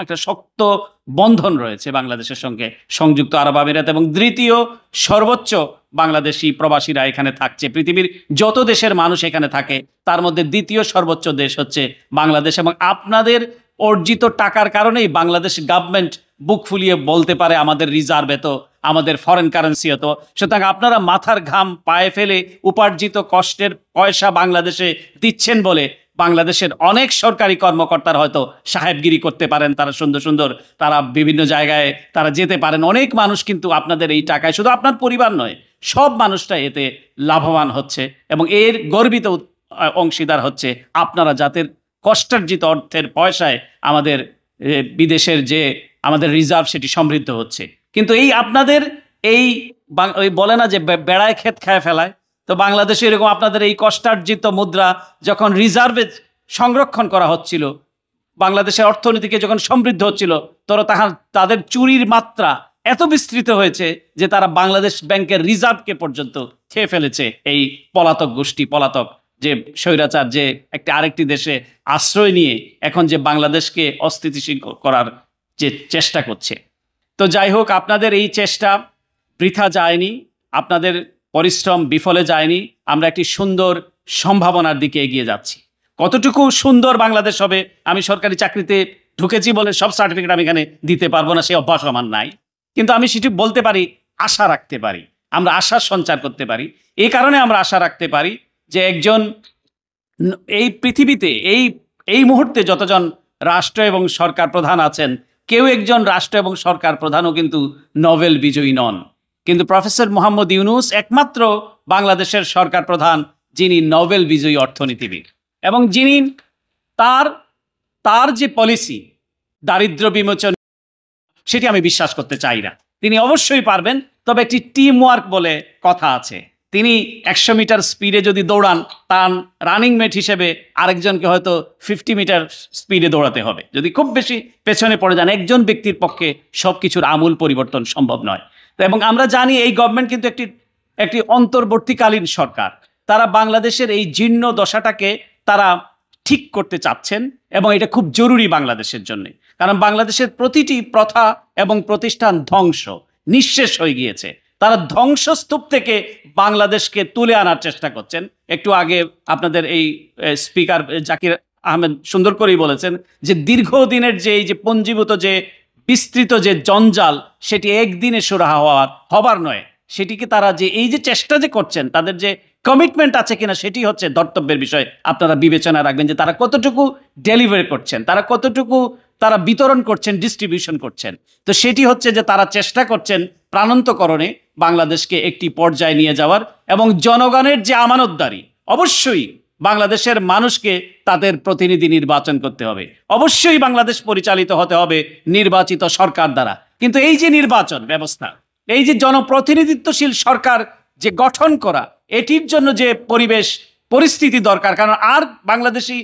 একটা শক্ত বন্ধন রয়েছে বাংলাদেশের সঙ্গে সংযুক্ত আরব আমিরাত, এবং দ্বিতীয় সর্বোচ্চ বাংলাদেশি প্রবাসীরা এখানে থাকছে। পৃথিবীর যত দেশের মানুষ এখানে থাকে তার মধ্যে দ্বিতীয় সর্বোচ্চ দেশ হচ্ছে বাংলাদেশ, এবং আপনাদের অর্জিত টাকার কারণেই বাংলাদেশ গভর্নমেন্ট বুক ফুলিয়ে বলতে পারে আমাদের রিজার্ভ এত, আমাদের ফরেন কারেন্সি হতো। সুতরাং আপনারা মাথার ঘাম পায়ে ফেলে উপার্জিত কষ্টের পয়সা বাংলাদেশে দিচ্ছেন বলে বাংলাদেশের অনেক সরকারি কর্মকর্তারা হয়তো সাহেবগিরি করতে পারেন, তারা সুন্দর সুন্দর তারা বিভিন্ন জায়গায় তারা যেতে পারেন। অনেক মানুষ কিন্তু আপনাদের এই টাকায়, শুধু আপনার পরিবার নয়, সব মানুষটা এতে লাভবান হচ্ছে, এবং এর গর্বিত অংশীদার হচ্ছে আপনারা, যাদের কষ্টার্জিত অর্থের পয়সায় আমাদের বিদেশের যে আমাদের রিজার্ভ সেটি সমৃদ্ধ হচ্ছে। কিন্তু এই আপনাদের এই ওই বলে না যে বেড়ায় ক্ষেত খায় ফেলায়, তো বাংলাদেশে এরকম আপনাদের এই কষ্টার্জিত মুদ্রা যখন রিজার্ভে সংরক্ষণ করা হচ্ছিল, বাংলাদেশের অর্থনীতিকে যখন সমৃদ্ধ হচ্ছিল, তাদের চুরির মাত্রা এত বিস্তৃত হয়েছে যে তারা বাংলাদেশ ব্যাংকের রিজার্ভকে পর্যন্ত খেয়ে ফেলেছে। এই পলাতক গোষ্ঠী, পলাতক যে স্বৈরাচার, যে একটা আরেকটি দেশে আশ্রয় নিয়ে এখন যে বাংলাদেশকে অস্থিতিশীল করার যে চেষ্টা করছে। তো যাই হোক, আপনাদের এই চেষ্টা বৃথা যায়নি, আপনাদের পরিশ্রম বিফলে যায়নি। আমরা একটি সুন্দর সম্ভাবনার দিকে এগিয়ে যাচ্ছি। কতটুকু সুন্দর বাংলাদেশ হবে, আমি সরকারি চাকরিতে ঢুকেছি বলে সব সার্টিফিকেট আমি এখানে দিতে পারবো না, সেই অভ্যাস আমার নাই। কিন্তু আমি সেটি বলতে পারি, আশা রাখতে পারি, আমরা আশার সঞ্চার করতে পারি। এই কারণে আমরা আশা রাখতে পারি যে একজন এই পৃথিবীতে এই মুহূর্তে যতজন রাষ্ট্র এবং সরকার প্রধান আছেন, কেউ একজন রাষ্ট্র এবং সরকার প্রধানও কিন্তু নোবেল বিজয়ী নন। কিন্তু প্রফেসর মোহাম্মদ ইউনূস একমাত্র বাংলাদেশের সরকার প্রধান যিনি নোবেল বিজয়ী অর্থনীতিবিদ, এবং যিনি তার যে পলিসি দারিদ্র বিমোচন, সেটি আমি বিশ্বাস করতে চাই না। তিনি অবশ্যই পারবেন, তবে একটি টিম ওয়ার্ক বলে কথা আছে। তিনি 100 মিটার স্পিডে যদি দৌড়ান, তার রানিং মেট হিসেবে আরেকজনকে হয়তো 50 মিটার স্পিডে দৌড়াতে হবে। যদি খুব বেশি পেছনে পড়ে যান, একজন ব্যক্তির পক্ষে সব কিছুর আমূল পরিবর্তন সম্ভব নয়। এবং আমরা জানি এই গভর্নমেন্ট কিন্তু একটি অন্তর্বর্তীকালীন সরকার। তারা বাংলাদেশের এই জীর্ণ দশাটাকে তারা ঠিক করতে চাচ্ছেন, এবং এটা খুব জরুরি বাংলাদেশের জন্য। কারণ বাংলাদেশের প্রতিটি প্রথা এবং প্রতিষ্ঠান ধ্বংস, নিঃশেষ হয়ে গিয়েছে। তারা ধ্বংসস্তূপ থেকে বাংলাদেশকে তুলে আনার চেষ্টা করছেন। একটু আগে আপনাদের এই স্পিকার জাকির আহমেদ সুন্দর করেই বলেছেন যে দীর্ঘদিনের যে এই যে পঞ্জীভূত যে বিস্তৃত যে জঞ্জাল, সেটি একদিনে সুরাহা হবার নয়। সেটিকে তারা যে এই যে চেষ্টা যে করছেন, তাদের যে কমিটমেন্ট আছে কিনা, সেটি হচ্ছে ধর্তব্যের বিষয়। আপনারা বিবেচনা রাখবেন যে তারা কতটুকু ডেলিভারি করছেন, তারা কতটুকু তারা বিতরণ করছেন, ডিস্ট্রিবিউশন করছেন। তো সেটি হচ্ছে যে তারা চেষ্টা করছেন প্রাণান্তকরণে বাংলাদেশকে একটি পর্যায়ে নিয়ে যাওয়ার, এবং জনগণের যে আমানতদারি, অবশ্যই বাংলাদেশের মানুষকে তাদের প্রতিনিধি নির্বাচন করতে হবে, অবশ্যই বাংলাদেশ পরিচালিত হতে হবে নির্বাচিত সরকার দ্বারা। কিন্তু এই যে নির্বাচন ব্যবস্থা, এই যে জনপ্রতিনিধিত্বশীল সরকার যে গঠন করা, এটির জন্য যে পরিস্থিতি দরকার। কারণ আর বাংলাদেশি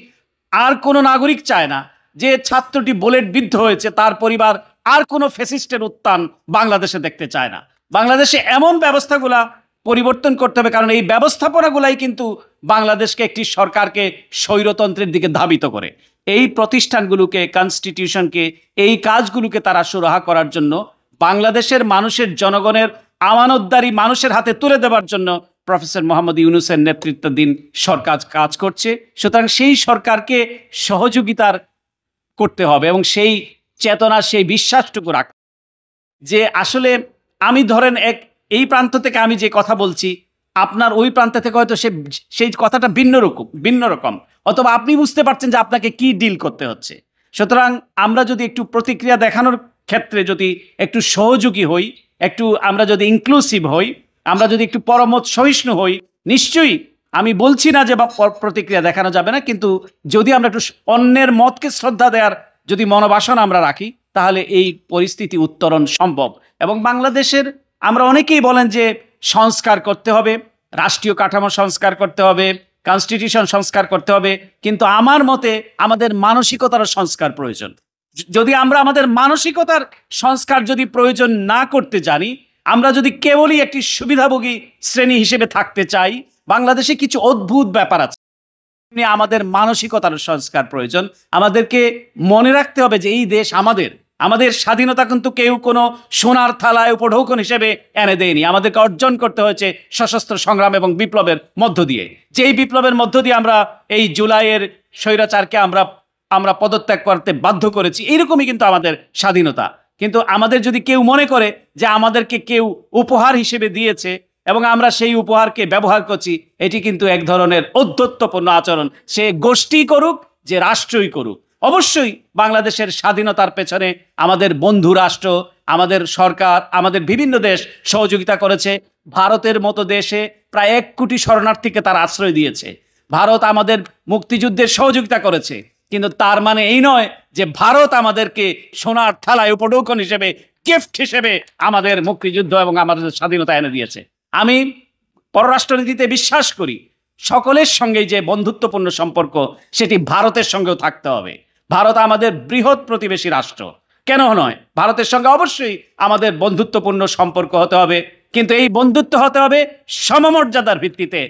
আর কোনো নাগরিক চায় না যে ছাত্রটি বুলেট বিদ্ধ হয়েছে তার পরিবার আর কোনো ফ্যাসিস্টের উত্থান বাংলাদেশে দেখতে চায় না। বাংলাদেশে এমন ব্যবস্থাগুলা পরিবর্তন করতে হবে, কারণ এই ব্যবস্থাপনাগুলাই কিন্তু বাংলাদেশকে একটি সরকারকে স্বৈরতন্ত্রের দিকে ধাবিত করে। এই প্রতিষ্ঠানগুলোকে, কনস্টিটিউশনকে, এই কাজগুলোকে তারা সুরাহা করার জন্য, বাংলাদেশের মানুষের, জনগণের আমানতদারি মানুষের হাতে তুলে দেওয়ার জন্য প্রফেসর মোহাম্মদ ইউনূসের নেতৃত্বাধীন সরকার কাজ করছে। সুতরাং সেই সরকারকে সহযোগিতার করতে হবে, এবং সেই চেতনা, সেই বিশ্বাসটুকু রাখ যে আসলে আমি ধরেন এই প্রান্ত থেকে আমি যে কথা বলছি, আপনার ওই প্রান্ত থেকে হয়তো সেই কথাটা ভিন্ন রকম, অথবা আপনি বুঝতে পারছেন যে আপনাকে কি ডিল করতে হচ্ছে। সুতরাং আমরা যদি একটু প্রতিক্রিয়া দেখানোর ক্ষেত্রে যদি একটু সহযোগী হই, আমরা যদি ইনক্লুসিভ হই, আমরা যদি একটু পরমত সহিষ্ণু হই, নিশ্চয়ই আমি বলছি না যে প্রতিক্রিয়া দেখানো যাবে না, কিন্তু যদি আমরা একটু অন্যের মতকে শ্রদ্ধা দেওয়ার যদি মনোবাসনা আমরা রাখি, তাহলে এই পরিস্থিতি উত্তরণ সম্ভব। এবং বাংলাদেশের আমরা অনেকেই বলেন যে সংস্কার করতে হবে, রাষ্ট্রীয় কাঠামো সংস্কার করতে হবে, কনস্টিটিউশন সংস্কার করতে হবে, কিন্তু আমার মতে আমাদের মানসিকতার সংস্কার প্রয়োজন। যদি আমরা আমাদের মানসিকতার সংস্কার যদি প্রয়োজন না করতে জানি, আমরা যদি কেবলই একটি সুবিধাভোগী শ্রেণী হিসেবে থাকতে চাই, বাংলাদেশে কিছু অদ্ভুত ব্যাপার আছে। আমাদের মানসিকতার সংস্কার প্রয়োজন। আমাদেরকে মনে রাখতে হবে যে এই দেশ আমাদের, আমাদের স্বাধীনতা কিন্তু কেউ কোনো সোনার থালায় উপঢৌকন হিসেবে এনে দেয়নি। আমাদেরকে অর্জন করতে হয়েছে সশস্ত্র সংগ্রাম এবং বিপ্লবের মধ্য দিয়ে। যেই বিপ্লবের মধ্য দিয়ে আমরা এই জুলাইয়ের স্বৈরাচারকে আমরা পদত্যাগ করতে বাধ্য করেছি, এইরকমই কিন্তু আমাদের স্বাধীনতা। কিন্তু আমাদের যদি কেউ মনে করে যে আমাদেরকে কেউ উপহার হিসেবে দিয়েছে এবং আমরা সেই উপহারকে ব্যবহার করছি, এটি কিন্তু এক ধরনের ঔদ্ধত্যপূর্ণ আচরণ। সে গোষ্ঠী করুক, যে রাষ্ট্রই করুক। অবশ্যই বাংলাদেশের স্বাধীনতার পেছনে আমাদের বন্ধু রাষ্ট্র, আমাদের সরকার, আমাদের বিভিন্ন দেশ সহযোগিতা করেছে। ভারতের মতো দেশে প্রায় 1 কোটি শরণার্থীকে তারা আশ্রয় দিয়েছে। ভারত আমাদের মুক্তিযুদ্ধের সহযোগিতা করেছে। কিন্তু তার মানে এই নয় যে ভারত আমাদেরকে সোনার থালায় উপঢৌকন হিসেবে, গিফট হিসেবে আমাদের মুক্তিযুদ্ধ এবং আমাদের স্বাধীনতা এনে দিয়েছে। আমি পররাষ্ট্রনীতিতে বিশ্বাস করি সকলের সঙ্গে যে বন্ধুত্বপূর্ণ সম্পর্ক, সেটি ভারতের সঙ্গেও থাকতে হবে। ভারত আমাদের বৃহৎ প্রতিবেশী রাষ্ট্র, কেন নয়? ভারতের সঙ্গে অবশ্যই আমাদের বন্ধুত্বপূর্ণ সম্পর্ক হতে হবে, কিন্তু এই বন্ধুত্ব হতে হবে সমমর্যাদার ভিত্তিতে।